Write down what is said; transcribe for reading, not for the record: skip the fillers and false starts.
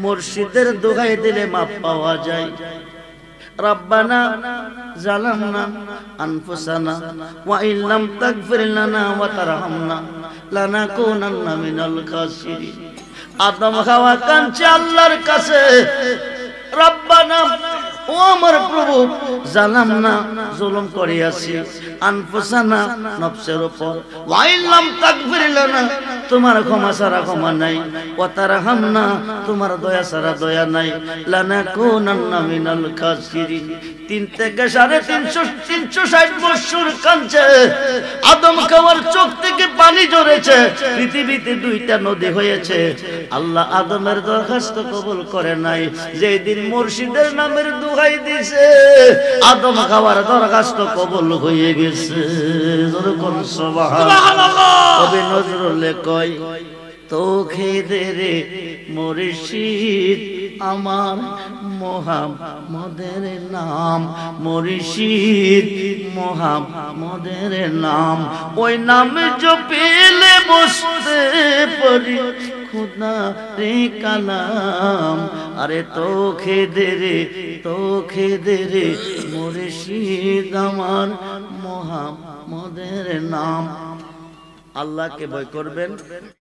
মুর্শিদের দোহাই দিলে মাপ পাওয়া যায়। রব্বানা জালামনা আনফুসানা ওয়া ইল্লাম তাগফির লানা ওয়া তারহামনা লানাকুনান্না মিনাল খাসিরিন। আদম হাওয়া কাঁদছে আল্লাহর কাছে, রব্বানা, ও আমার প্রভু, জালামনা, জুলুম করিয়াছি, আনফুসানা, নফসের উপর, ওয়া ইল্লাম তাগফির লানা, তোমার ক্ষমা ছাড়া ক্ষমা নাই, ওয়া তারহামনা, তোমার দয়া ছাড়া দয়া নাই, লানাকুনান্না মিনাল খাসিরিন। 3 থেকে 360 বছর কাঁদছে আদম খাওয়ার চোখ থেকে পানি ঝরেছে, পৃথিবীতে 2টা নদী হয়েছে। আল্লাহ আদমের দরখাস্ত কবুল করে নাই। যেদিন মুর্শিদের নামের দোহাই দিছে আদম খাওয়ার দরখাস্ত কবুল হয়ে গেছে। সুবহানাল্লাহ। কবি নজরুল কয়, তো খেদে রে মুর্শিদ আমার মুহাম্মদের নাম, মুর্শিদ মুহাম্মদের নাম, ওই নাম জপিলে বসতে পারি খুদা রে কালাম। আরে তো খেদে রে মুর্শিদ আমার মুহাম্মদের নাম। আল্লাহকে ভয় করবেন।